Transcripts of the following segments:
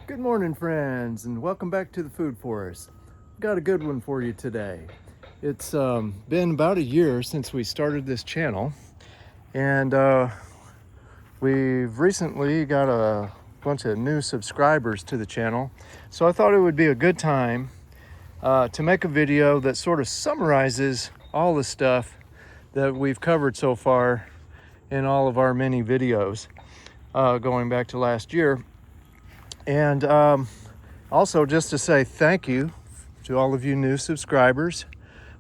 Good morning, friends, and welcome back to the Food Forest. Got a good one for you today. It's been about a year since we started this channel, and we've recently got a bunch of new subscribers to the channel. So I thought it would be a good time to make a video that sort of summarizes all the stuff that we've covered so far in all of our many videos going back to last year. And also, just to say thank you to all of you new subscribers.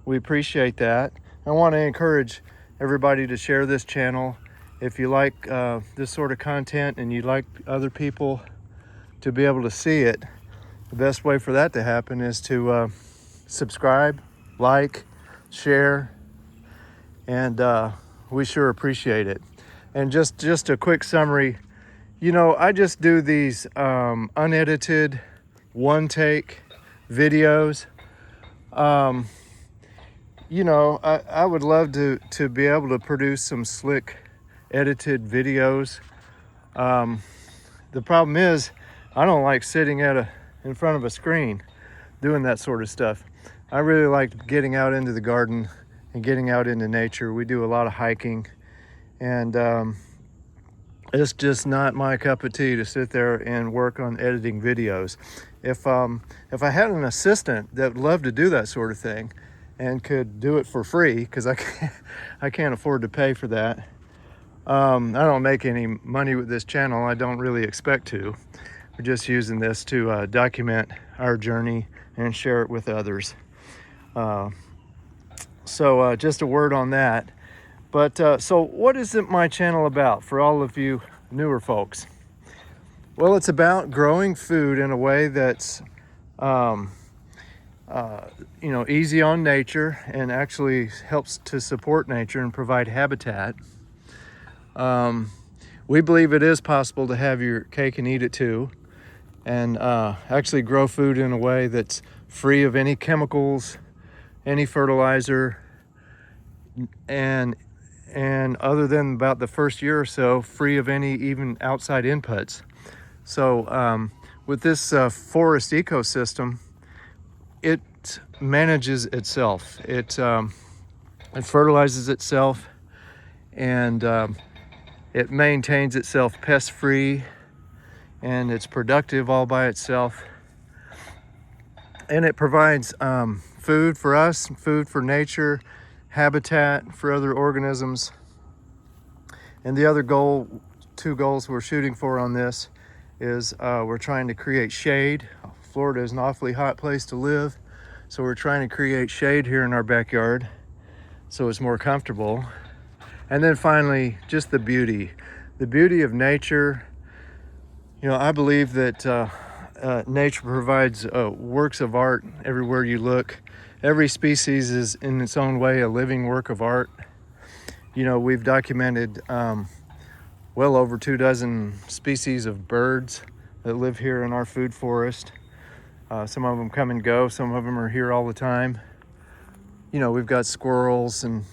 We appreciate that. I want to encourage everybody to share this channel. If you like this sort of content and you'd like other people to be able to see it, the best way for that to happen is to subscribe, like, share, and we sure appreciate it. And just a quick summary. You know, I just do these unedited, one-take videos. You know, I would love to be able to produce some slick, edited videos. The problem is, I don't like sitting in front of a screen doing that sort of stuff. I really like getting out into the garden and getting out into nature. We do a lot of hiking, and it's just not my cup of tea to sit there and work on editing videos. If I had an assistant that would love to do that sort of thing and could do it for free, because I can't afford to pay for that. I don't make any money with this channel. I don't really expect to. We're just using this to document our journey and share it with others. So just a word on that. But so what is it my channel about for all of you newer folks? Well, it's about growing food in a way that's easy on nature and actually helps to support nature and provide habitat. We believe it is possible to have your cake and eat it too, and actually grow food in a way that's free of any chemicals, any fertilizer, and other than about the first year or so, free of any even outside inputs. So with this forest ecosystem, it manages itself. It fertilizes itself, and it maintains itself pest-free, and it's productive all by itself. And it provides food for us, food for nature, habitat for other organisms. And the other two goals we're shooting for on this is we're trying to create shade. Florida is an awfully hot place to live, so we're trying to create shade here in our backyard so it's more comfortable. And then finally, just the beauty of nature. You know, I believe that nature provides works of art everywhere you look. Every species is in its own way a living work of art. You know, we've documented well over 24 species of birds that live here in our food forest. Some of them come and go, some of them are here all the time. You know, we've got squirrels and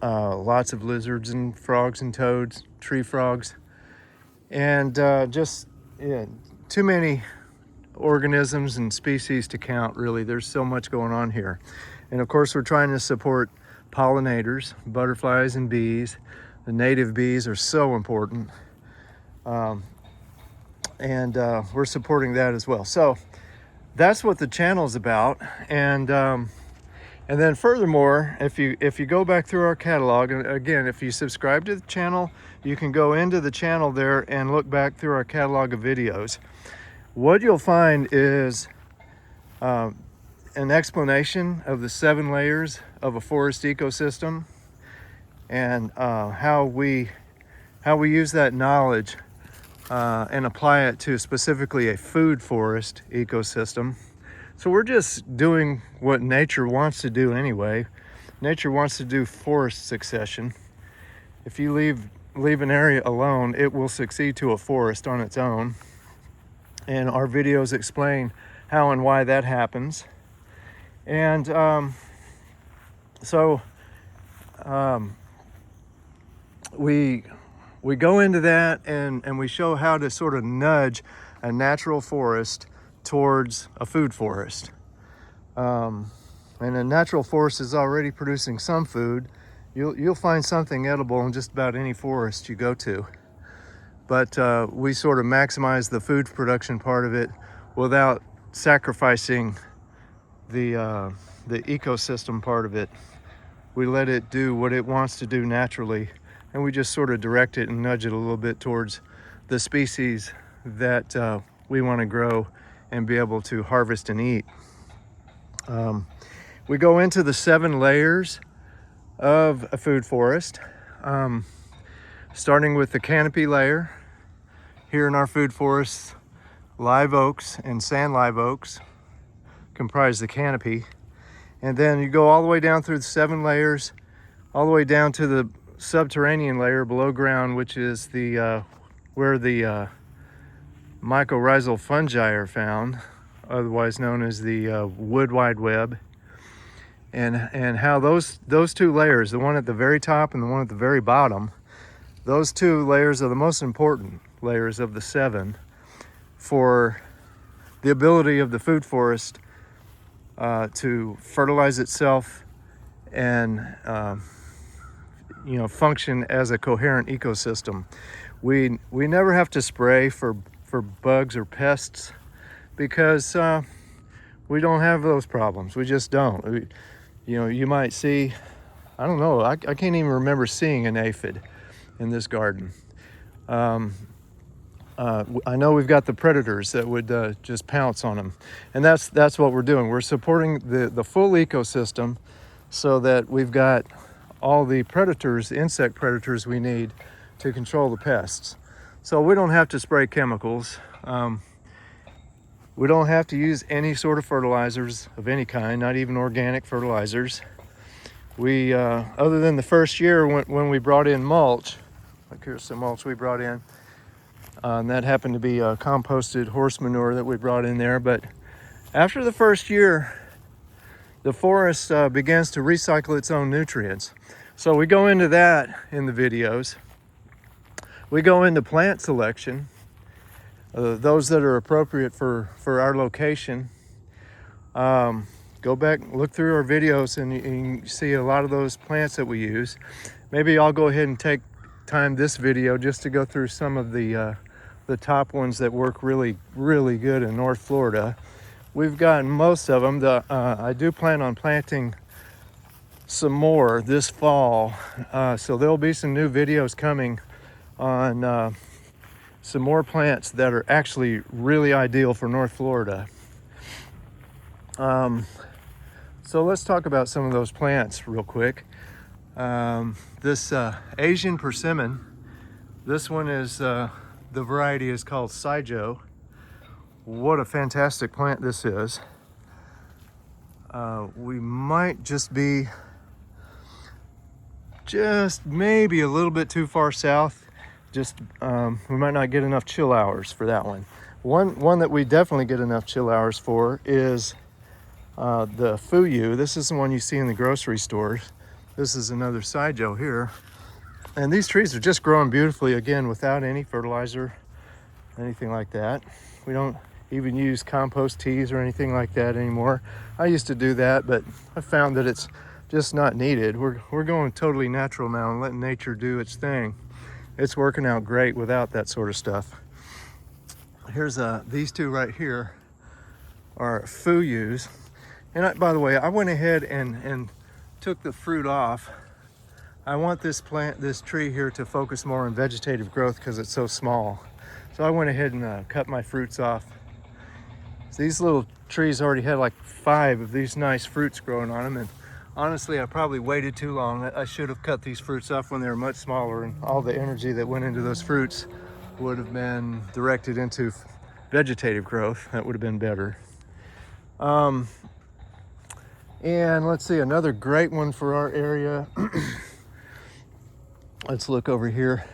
lots of lizards and frogs and toads, tree frogs, and too many organisms and species to count, really. There's so much going on here. And of course, we're trying to support pollinators, butterflies and bees. The native bees are so important. And we're supporting that as well. So that's what the channel's about. And then furthermore, if you go back through our catalog, and again, if you subscribe to the channel, you can go into the channel there and look back through our catalog of videos. What you'll find is an explanation of the 7 layers of a forest ecosystem, and how we use that knowledge and apply it to specifically a food forest ecosystem. So we're just doing what nature wants to do anyway. Nature wants to do forest succession. If you leave an area alone, it will succeed to a forest on its own. And our videos explain how and why that happens. And we go into that, and we show how to sort of nudge a natural forest towards a food forest. And a natural forest is already producing some food. You'll find something edible in just about any forest you go to. But we sort of maximize the food production part of it without sacrificing the ecosystem part of it. We let it do what it wants to do naturally, and we just sort of direct it and nudge it a little bit towards the species that we want to grow and be able to harvest and eat. We go into the 7 layers of a food forest, starting with the canopy layer. Here in our food forests, live oaks and sand live oaks comprise the canopy. And then you go all the way down through the 7 layers, all the way down to the subterranean layer below ground, which is the where the mycorrhizal fungi are found, otherwise known as the wood wide web. And how those 2 layers, the one at the very top and the one at the very bottom, those 2 layers are the most important layers of the 7 for the ability of the food forest to fertilize itself and function as a coherent ecosystem. We never have to spray for bugs or pests because we don't have those problems. We just don't. You might see, I don't know, I can't even remember seeing an aphid in this garden. I know we've got the predators that would just pounce on them, and that's what we're doing. We're supporting the full ecosystem so that we've got all the predators, insect predators we need to control the pests. So we don't have to spray chemicals. We don't have to use any sort of fertilizers of any kind, not even organic fertilizers. We, other than the first year when we brought in mulch, like here's some mulch we brought in, and that happened to be composted horse manure that we brought in there. But after the first year, the forest begins to recycle its own nutrients. So we go into that in the videos. We go into plant selection, those that are appropriate for our location. Go back, look through our videos, and you can see a lot of those plants that we use. Maybe I'll go ahead and take time this video just to go through some of the top ones that work really, really good in North Florida. We've gotten most of them. I do plan on planting some more this fall, so there'll be some new videos coming on some more plants that are actually really ideal for North Florida. So let's talk about some of those plants real quick. This Asian persimmon, this one is, the variety is called Saijo. What a fantastic plant this is. We might just be maybe a little bit too far south. We might not get enough chill hours for that one. One that we definitely get enough chill hours for is the Fuyu. This is the one you see in the grocery stores. This is another Saijo here. And these trees are just growing beautifully, again, without any fertilizer, anything like that. We don't even use compost teas or anything like that anymore. I used to do that, but I found that it's just not needed. We're going totally natural now and letting nature do its thing. It's working out great without that sort of stuff. Here's these 2 right here are Fuyus. And by the way, I went ahead and took the fruit off. I want this tree here to focus more on vegetative growth because it's so small. So I went ahead and cut my fruits off. So these little trees already had like 5 of these nice fruits growing on them, and honestly, I probably waited too long. I should have cut these fruits off when they were much smaller, and all the energy that went into those fruits would have been directed into vegetative growth. That would have been better. And let's see, another great one for our area. Let's look over here.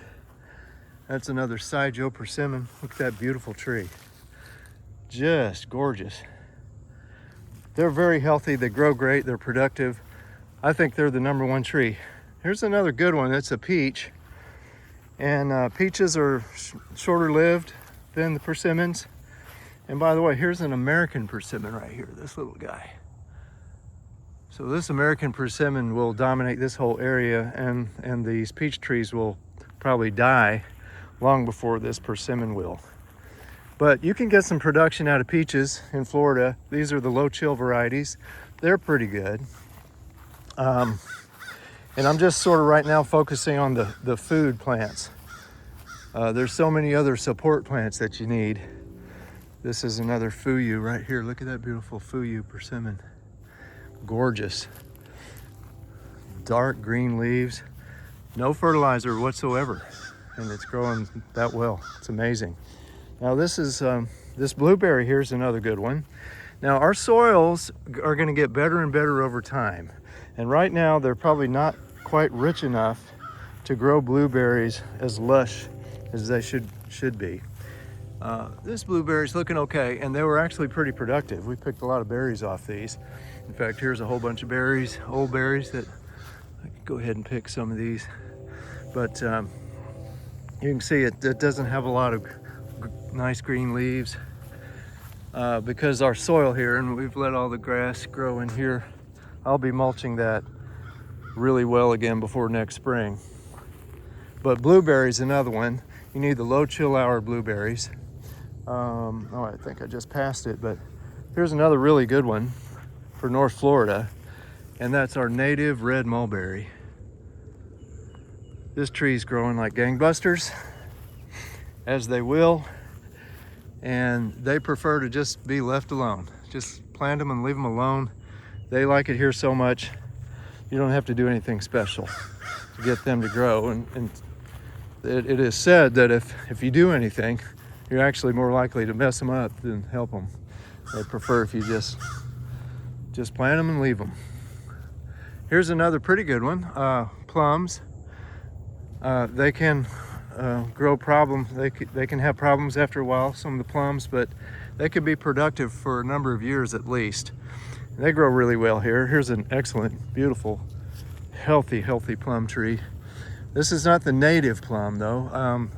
That's another Saijo persimmon. Look at that beautiful tree. Just gorgeous. They're very healthy. They grow great. They're productive. I think they're the #1 tree. Here's another good one. It's a peach. And peaches are shorter lived. than the persimmons. And by the way, here's an American persimmon right here, this little guy. So this American persimmon will dominate this whole area, and these peach trees will probably die long before this persimmon will. But you can get some production out of peaches in Florida. These are the low chill varieties. They're pretty good. And I'm just sort of right now focusing on the food plants. There's so many other support plants that you need. This is another Fuyu right here. Look at that beautiful Fuyu persimmon. Gorgeous. Dark green leaves, no fertilizer whatsoever, and it's growing that well. It's amazing. Now this is this blueberry here is another good one. Now our soils are going to get better and better over time, and right now they're probably not quite rich enough to grow blueberries as lush as they should be. This blueberry's looking okay, and they were actually pretty productive. We picked a lot of berries off these. In fact, here's a whole bunch of berries, old berries, that I could go ahead and pick some of these. But you can see it doesn't have a lot of nice green leaves because our soil here, and we've let all the grass grow in here. I'll be mulching that really well again before next spring. But blueberries, another one. You need the low chill hour blueberries. Oh, I think I just passed it, but here's another really good one for North Florida, and that's our native red mulberry. This tree's growing like gangbusters, as they will, and they prefer to just be left alone. Just plant them and leave them alone. They like it here so much, you don't have to do anything special to get them to grow. And it is said that if you do anything, you're actually more likely to mess them up than help them. They prefer if you just plant them and leave them. Here's another pretty good one, plums. They can grow problems. They can have problems after a while, some of the plums, but they can be productive for a number of years at least. They grow really well here. Here's an excellent, beautiful, healthy plum tree. This is not the native plum though.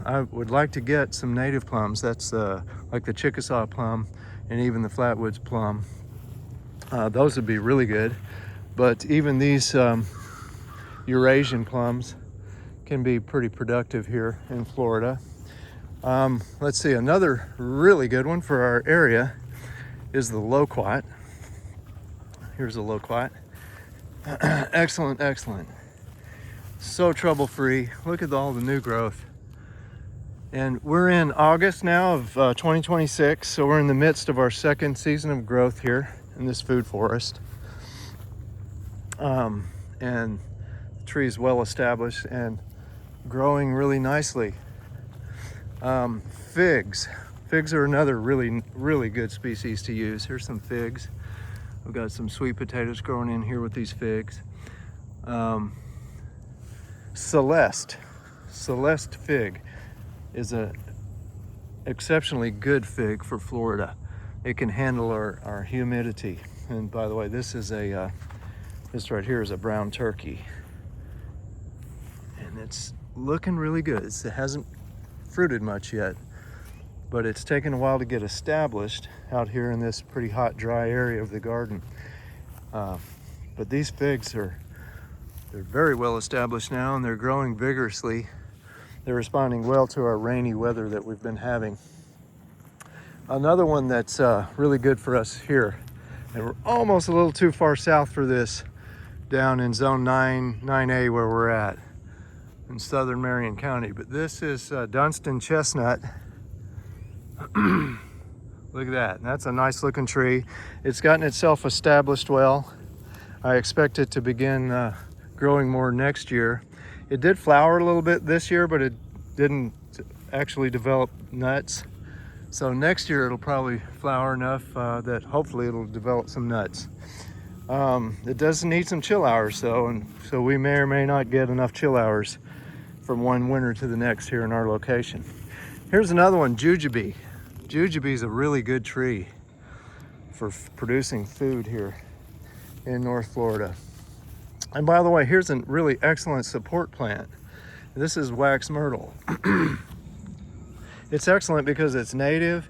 I would like to get some native plums. That's like the Chickasaw plum and even the Flatwoods plum. Those would be really good. But even these Eurasian plums can be pretty productive here in Florida. Let's see, another really good one for our area is the loquat. Here's a loquat. Excellent. So trouble-free. Look at all the new growth. And we're in August now of 2026, so we're in the midst of our second season of growth here in this food forest. And the tree is well established and growing really nicely. Figs. Figs are another really good species to use. Here's some figs. We've got some sweet potatoes growing in here with these figs. Celeste fig is a exceptionally good fig for Florida. It can handle our humidity. And by the way, this right here is a brown turkey. And it's looking really good. It hasn't fruited much yet, but it's taken a while to get established out here in this pretty hot, dry area of the garden. But these figs they're very well established now, and they're growing vigorously. They're responding well to our rainy weather that we've been having. Another one that's really good for us here, and we're almost a little too far south for this, down in zone 9A where we're at in southern Marion County. But this is Dunstan chestnut. Look at that. That's a nice looking tree. It's gotten itself established well. I expect it to begin growing more next year. It did flower a little bit this year, but it didn't actually develop nuts. So next year it'll probably flower enough that hopefully it'll develop some nuts. It does need some chill hours though, and so we may or may not get enough chill hours from one winter to the next here in our location. Here's another one, jujube. Jujube is a really good tree for producing food here in North Florida. And by the way, here's a really excellent support plant. This is wax myrtle. It's excellent because it's native.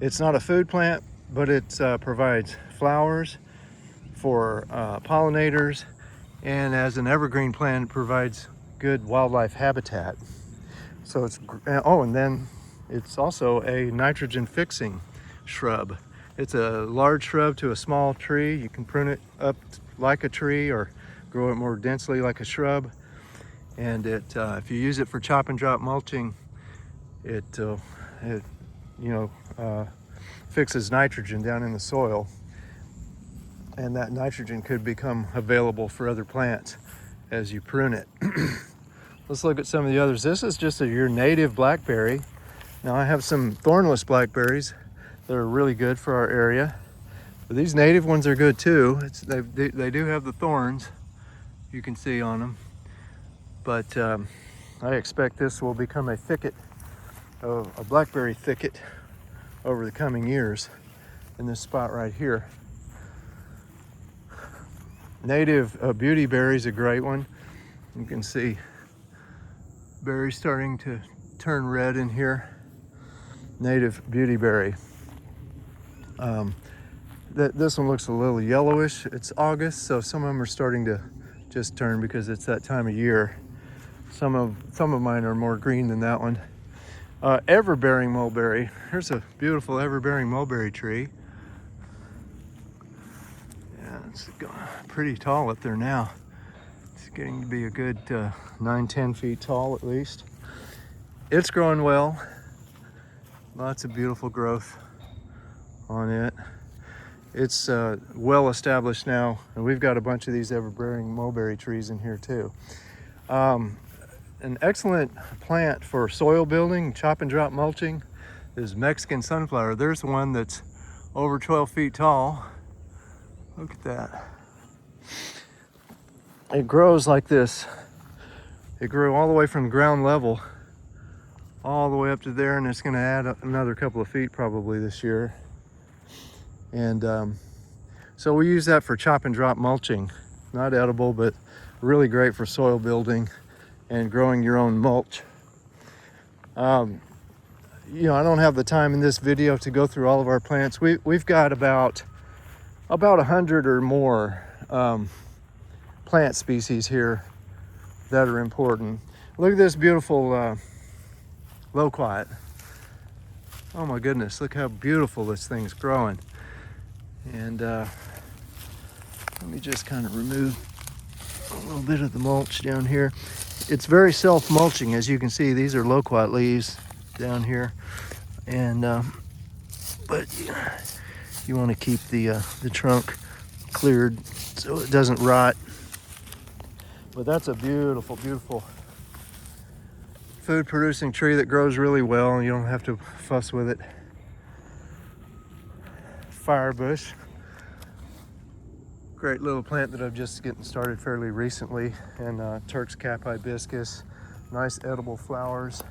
It's not a food plant, but it provides flowers for pollinators, and as an evergreen plant, it provides good wildlife habitat. So it's, oh, and then it's also a nitrogen fixing shrub. It's a large shrub to a small tree. You can prune it up like a tree or grow it more densely like a shrub. And it, if you use it for chop and drop mulching, it fixes nitrogen down in the soil, and that nitrogen could become available for other plants as you prune it. Let's look at some of the others. This is just your native blackberry. Now I have some thornless blackberries that are really good for our area. But these native ones are good too. They do have the thorns you can see on them. But I expect this will become a thicket, a blackberry thicket over the coming years in this spot right here. Native beauty berry is a great one. You can see berries starting to turn red in here. Native beauty berry. This one looks a little yellowish. It's August, so some of them are starting to just turn because it's that time of year. Some of mine are more green than that one. Everbearing mulberry. Here's a beautiful everbearing mulberry tree. Yeah, it's pretty tall up there now. It's getting to be a good 9-10 feet tall at least. It's growing well. Lots of beautiful growth on it. It's well established now, and we've got a bunch of these everbearing mulberry trees in here too. An excellent plant for soil building, chop and drop mulching, is Mexican sunflower. There's one that's over 12 feet tall. Look at that. It grows like this. It grew all the way from ground level all the way up to there, and it's going to add another couple of feet probably this year. And so we use that for chop and drop mulching. Not edible, but really great for soil building and growing your own mulch. I don't have the time in this video to go through all of our plants. We've got about 100 or more plant species here that are important. Look at this beautiful loquat. Oh my goodness, look how beautiful this thing's growing. And let me just kind of remove a little bit of the mulch down here. It's very self-mulching. As you can see, these are loquat leaves down here. And but you want to keep the trunk cleared so it doesn't rot. But that's a beautiful, beautiful food producing tree that grows really well, and you don't have to fuss with it. Firebush. Great little plant that I'm just getting started fairly recently. And Turk's cap hibiscus. Nice edible flowers.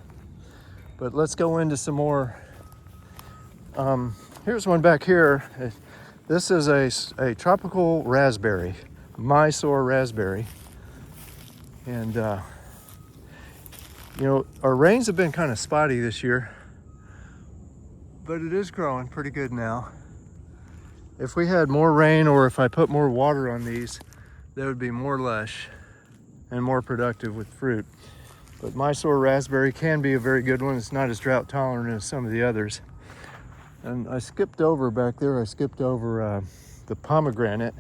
But let's go into some more. Here's one back here. This is a tropical raspberry, Mysore raspberry. And our rains have been kind of spotty this year, but it is growing pretty good now. If we had more rain, or if I put more water on these, they would be more lush and more productive with fruit. But Mysore raspberry can be a very good one. It's not as drought tolerant as some of the others. And I skipped over back there, the pomegranate.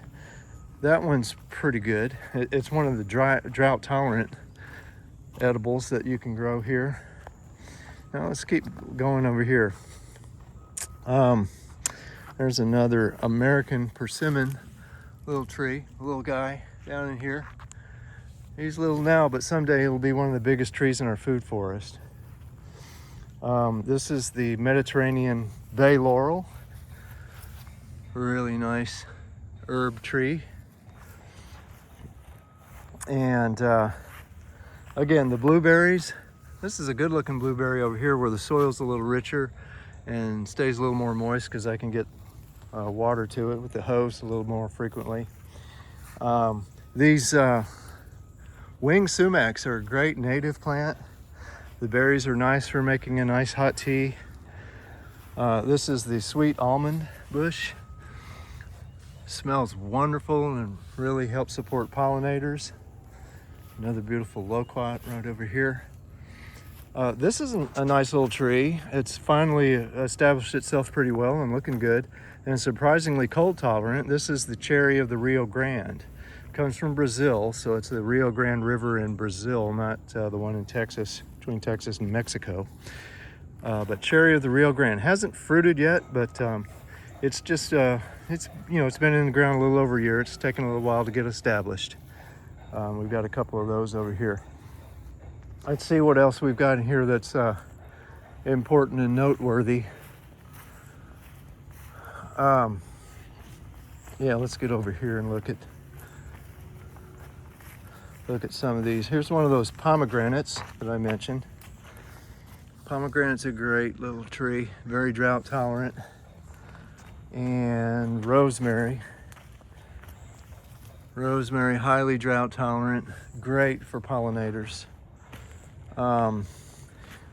That one's pretty good. It's one of the drought tolerant edibles that you can grow here. Now let's keep going over here. There's another American persimmon little tree, a little guy down in here. He's little now, but someday he'll be one of the biggest trees in our food forest. This is the Mediterranean bay laurel. Really nice herb tree. And again, the blueberries. This is a good looking blueberry over here where the soil's a little richer and stays a little more moist because I can get water to it with the hose a little more frequently. These winged sumacs are a great native plant. The berries are nice for making a nice hot tea. This is the sweet almond bush. Smells wonderful and really helps support pollinators. Another beautiful loquat right over here. This is a nice little tree. It's finally established itself pretty well and looking good, and surprisingly cold tolerant. This is the cherry of the Rio Grande. Comes from Brazil, so it's the Rio Grande River in Brazil, not the one in Texas, between Texas and Mexico. But cherry of the Rio Grande hasn't fruited yet, but it's just it's been in the ground a little over a year. It's taken a little while to get established. We've got a couple of those over here. Let's see what else we've got in here that's important and noteworthy. Yeah, let's get over here and look at some of these. Here's one of those pomegranates that I mentioned. Pomegranate's a great little tree, very drought tolerant. And rosemary. Rosemary, highly drought tolerant, great for pollinators.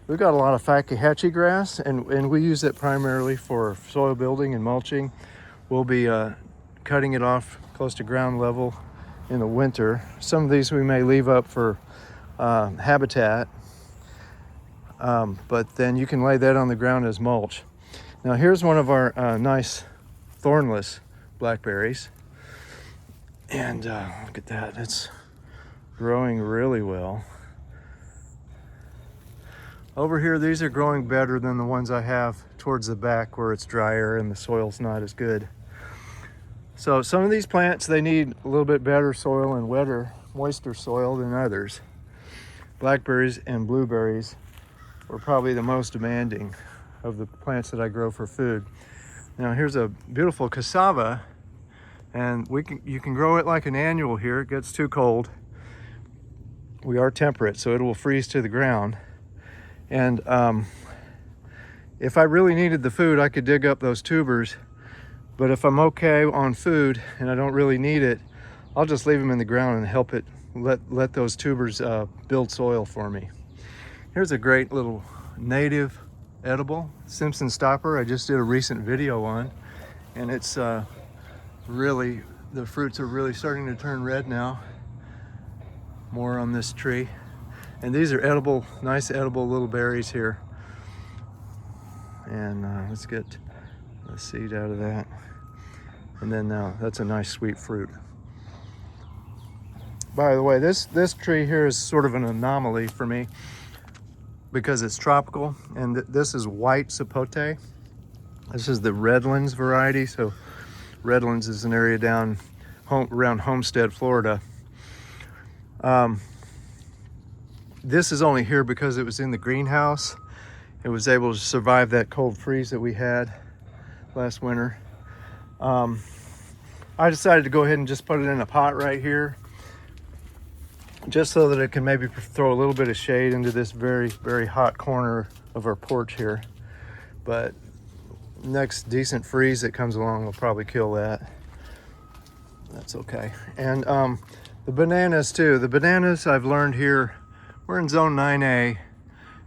We've got a lot of Fakahatchee grass, and we use it primarily for soil building and mulching. We'll be cutting it off close to ground level in the winter. Some of these we may leave up for habitat, but then you can lay that on the ground as mulch. Now here's one of our nice thornless blackberries, and look at that, it's growing really well. Over here, these are growing better than the ones I have towards the back where it's drier and the soil's not as good. So some of these plants, they need a little bit better soil and wetter, moister soil than others. Blackberries and blueberries are probably the most demanding of the plants that I grow for food. Now here's a beautiful cassava, and you can grow it like an annual here. It gets too cold. We are temperate, so it will freeze to the ground. And if I really needed the food, I could dig up those tubers. But if I'm okay on food and I don't really need it, I'll just leave them in the ground and help it let those tubers build soil for me. Here's a great little native edible, Simpson stopper. I just did a recent video on, and it's really, the fruits are really starting to turn red now. More on this tree. And these are edible, nice edible little berries here. And let's get the seed out of that. And then that's a nice sweet fruit. By the way, this tree here is sort of an anomaly for me because it's tropical, and this is white sapote. This is the Redlands variety. So Redlands is an area down around Homestead, Florida. This is only here because it was in the greenhouse. It was able to survive that cold freeze that we had last winter. I decided to go ahead and just put it in a pot right here, just so that it can maybe throw a little bit of shade into this very, very hot corner of our porch here. But next decent freeze that comes along will probably kill that. That's okay. And the bananas too. The bananas, I've learned here, we're in zone 9A.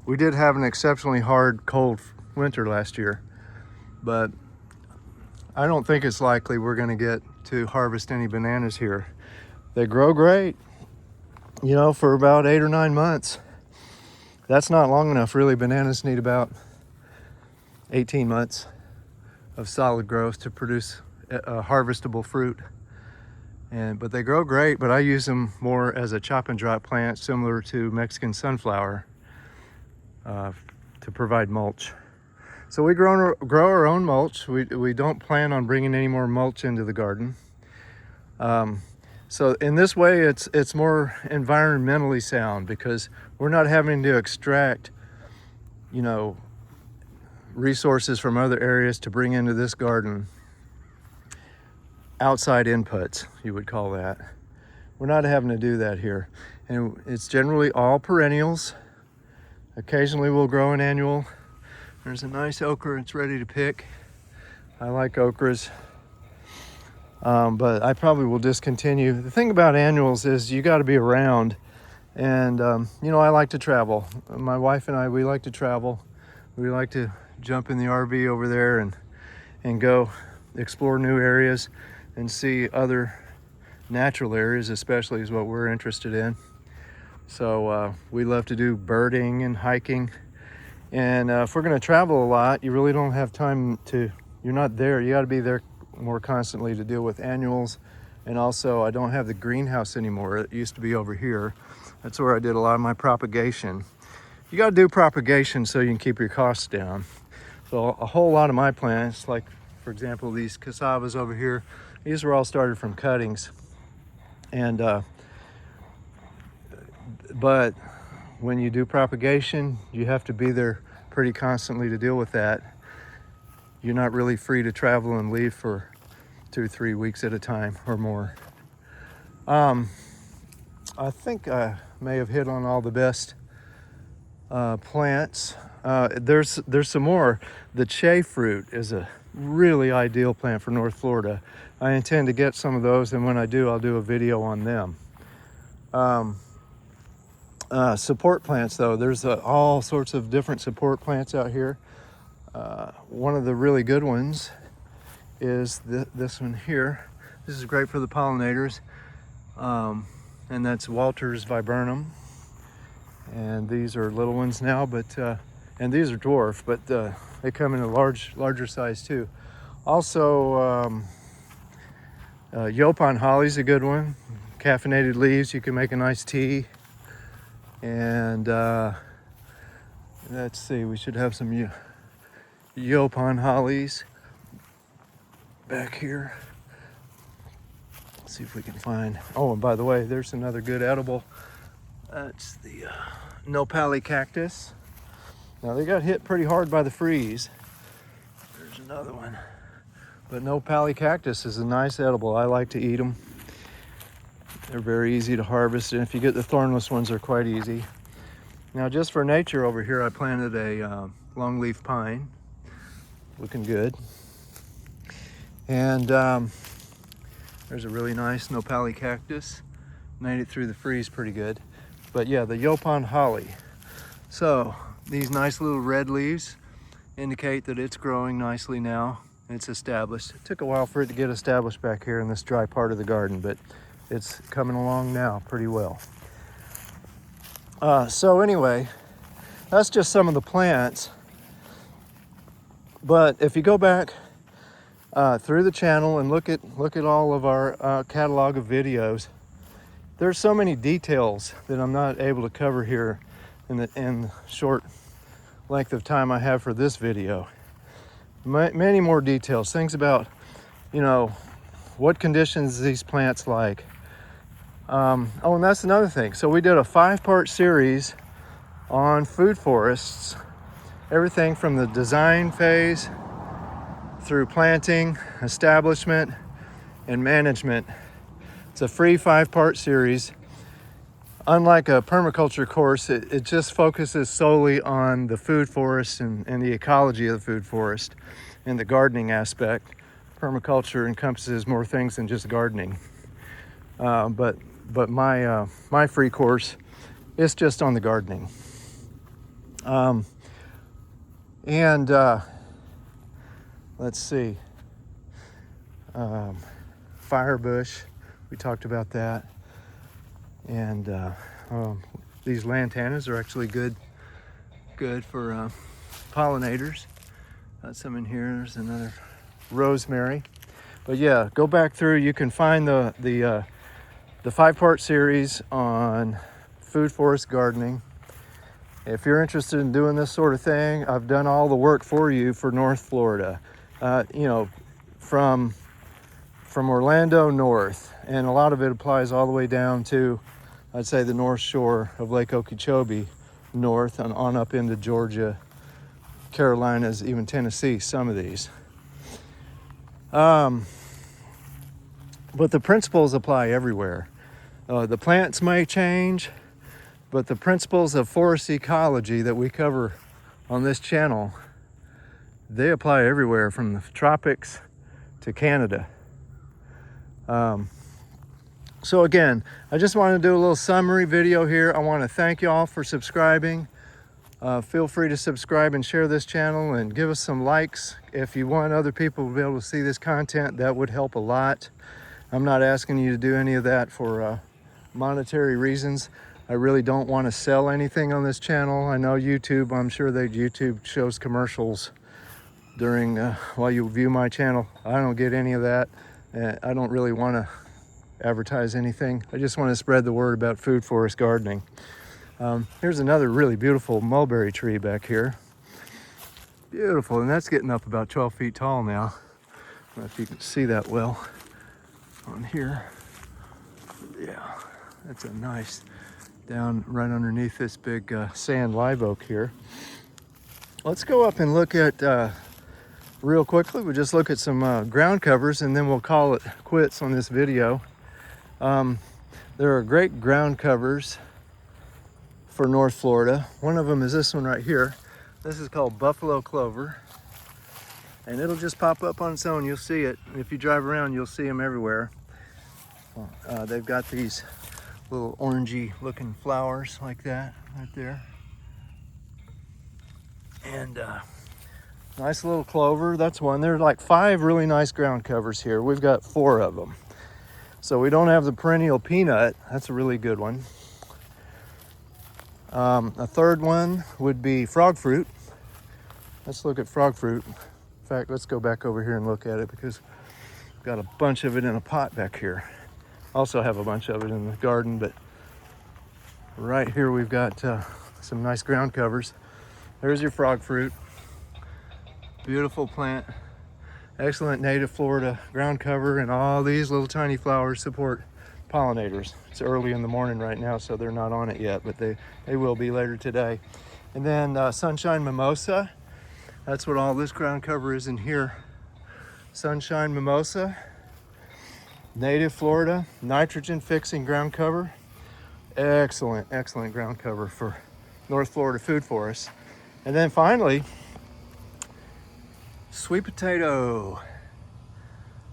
We did have an exceptionally hard, cold winter last year, but I don't think it's likely we're gonna get to harvest any bananas here. They grow great, you know, for about 8 or 9 months. That's not long enough, really. Bananas need about 18 months of solid growth to produce a harvestable fruit. But they grow great, but I use them more as a chop and drop plant, similar to Mexican sunflower, to provide mulch. So we grow our own mulch. We don't plan on bringing any more mulch into the garden. So in this way, it's more environmentally sound because we're not having to extract, you know, resources from other areas to bring into this garden. Outside inputs, you would call that. We're not having to do that here. And it's generally all perennials. Occasionally we'll grow an annual. There's a nice okra, it's ready to pick. I like okras. But I probably will discontinue. The thing about annuals is you got to be around And, you know, I like to travel. My wife and I, we like to travel. We like to jump in the RV over there and go explore new areas and see other natural areas, especially is what we're interested in. So we love to do birding and hiking. And if we're going to travel a lot, you really don't have time to, you're not there. You got to be there more constantly to deal with annuals. And also, I don't have the greenhouse anymore. It used to be over here. That's where I did a lot of my propagation. You got to do propagation so you can keep your costs down. So a whole lot of my plants, like for example, these cassavas over here, these were all started from cuttings. And but when you do propagation, you have to be there pretty constantly to deal with that. You're not really free to travel and leave for 2 or 3 weeks at a time or more. I think I may have hit on all the best plants. There's some more. The Che fruit is a really ideal plant for North Florida. I intend to get some of those, and when I do, I'll do a video on them. Support plants, though, there's all sorts of different support plants out here. One of the really good ones is this one here. This is great for the pollinators, and that's Walter's viburnum. And these are little ones now, but and these are dwarf, but they come in a larger size too. Also, Yaupon holly's a good one. Caffeinated leaves, you can make a nice tea. And let's see, we should have some Yaupon hollies back here. Let's see if we can find. Oh, and by the way, there's another good edible. That's the nopali cactus. Now they got hit pretty hard by the freeze. There's another one. But nopali cactus is a nice edible. I like to eat them. They're very easy to harvest, and if you get the thornless ones, they're quite easy. Now, just for nature over here, I planted a longleaf pine. Looking good. And there's a really nice nopali cactus. Made it through the freeze pretty good. But yeah, the Yaupon holly. So these nice little red leaves indicate that it's growing nicely now. It's established. It took a while for it to get established back here in this dry part of the garden, but it's coming along now pretty well. So anyway, that's just some of the plants. But if you go back through the channel and look at all of our catalog of videos, there's so many details that I'm not able to cover here in the short length of time I have for this video. Many more details, things about, you know, what conditions these plants like. Oh, and that's another thing. So we did a 5-part series on food forests, everything from the design phase through planting, establishment, and management. It's a free 5-part series. Unlike a permaculture course, it just focuses solely on the food forest and the ecology of the food forest and the gardening aspect. Permaculture encompasses more things than just gardening. But my free course is just on the gardening. Let's see. Firebush, we talked about that. And these lantanas are actually good for pollinators. Got some in here. There's another rosemary. But yeah, go back through. You can find the 5-part series on food forest gardening. If you're interested in doing this sort of thing, I've done all the work for you for North Florida. You know, from Orlando north, and a lot of it applies all the way down to, I'd say, the north shore of Lake Okeechobee north and on up into Georgia, Carolinas, even Tennessee, some of these. But the principles apply everywhere. The plants may change, but the principles of forest ecology that we cover on this channel, they apply everywhere from the tropics to Canada. So again, I just wanted to do a little summary video here. I want to thank y'all for subscribing. Feel free to subscribe and share this channel and give us some likes. If you want other people to be able to see this content, that would help a lot. I'm not asking you to do any of that for monetary reasons. I really don't want to sell anything on this channel. I know YouTube, I'm sure that YouTube shows commercials during while you view my channel. I don't get any of that. I don't really want to advertise anything. I just want to spread the word about food forest gardening. Here's another really beautiful mulberry tree back here. Beautiful, and that's getting up about 12 feet tall now. I don't know if you can see that well on here. Yeah, that's a nice, down right underneath this big sand live oak here. Let's go up and look at, real quickly, we'll just look at some ground covers and then we'll call it quits on this video. There are great ground covers for North Florida. One of them is this one right here. This is called buffalo clover, and it'll just pop up on its own. You'll see it. If you drive around, you'll see them everywhere. They've got these little orangey looking flowers like that right there. And nice little clover, that's one. There are like 5 really nice ground covers here. We've got 4 of them. So we don't have the perennial peanut. That's a really good one. A third one would be frog fruit. Let's look at frog fruit. In fact, let's go back over here and look at it because we've got a bunch of it in a pot back here. Also have a bunch of it in the garden, but right here we've got some nice ground covers. There's your frog fruit. Beautiful plant. Excellent native Florida ground cover, and all these little tiny flowers support pollinators. It's early in the morning right now, so they're not on it yet, but they will be later today. And then sunshine mimosa. That's what all this ground cover is in here. Sunshine mimosa, native Florida, nitrogen fixing ground cover. Excellent, excellent ground cover for North Florida food forests. And then finally, sweet potato.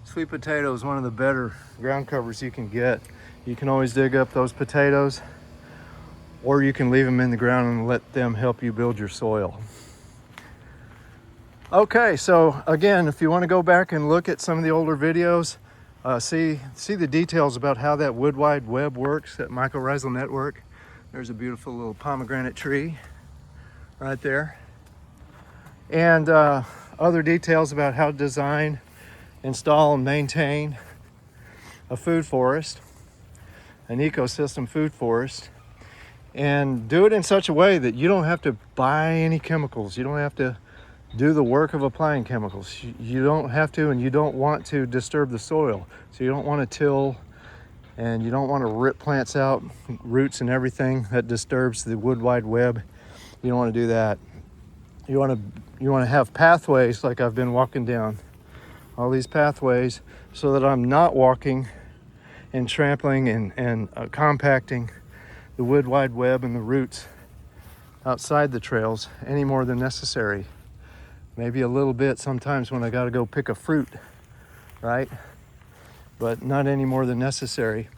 Sweet potato is one of the better ground covers you can get. You can always dig up those potatoes, or you can leave them in the ground and let them help you build your soil. Okay, so again, if you want to go back and look at some of the older videos, see the details about how that Wood Wide Web works, that mycorrhizal network. There's a beautiful little pomegranate tree right there. And other details about how to design, install, and maintain a food forest, an ecosystem food forest, and do it in such a way that you don't have to buy any chemicals. You don't have to do the work of applying chemicals. You don't have to, and you don't want to disturb the soil. So you don't want to till, and you don't want to rip plants out, roots and everything that disturbs the Wood Wide Web. You don't want to do that. You want to have pathways like I've been walking down. All these pathways so that I'm not walking and trampling and compacting the Wood Wide Web and the roots outside the trails any more than necessary. Maybe a little bit sometimes when I got to go pick a fruit, right? But not any more than necessary.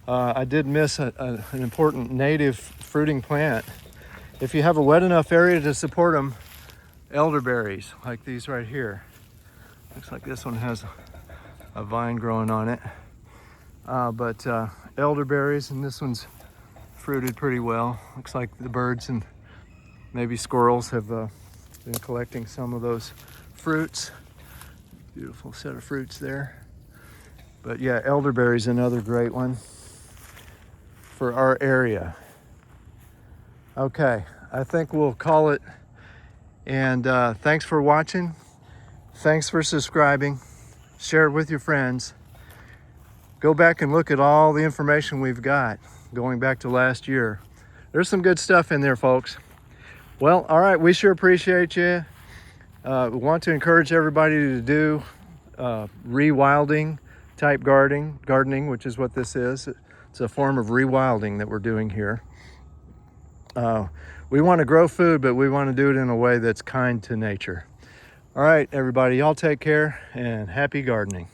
I did miss an important native fruiting plant. If you have a wet enough area to support them, elderberries like these right here. Looks like this one has a vine growing on it. But elderberries, and this one's fruited pretty well. Looks like the birds and maybe squirrels have been collecting some of those fruits. Beautiful set of fruits there. But yeah, elderberry's another great one for our area. Okay, I think we'll call it. And thanks for watching. Thanks for subscribing. Share it with your friends. Go back and look at all the information we've got going back to last year. There's some good stuff in there, folks. Well, all right, we sure appreciate you. We want to encourage everybody to do rewilding type gardening, which is what this is. It's a form of rewilding that we're doing here. We want to grow food, but we want to do it in a way that's kind to nature. All right, everybody, y'all take care and happy gardening.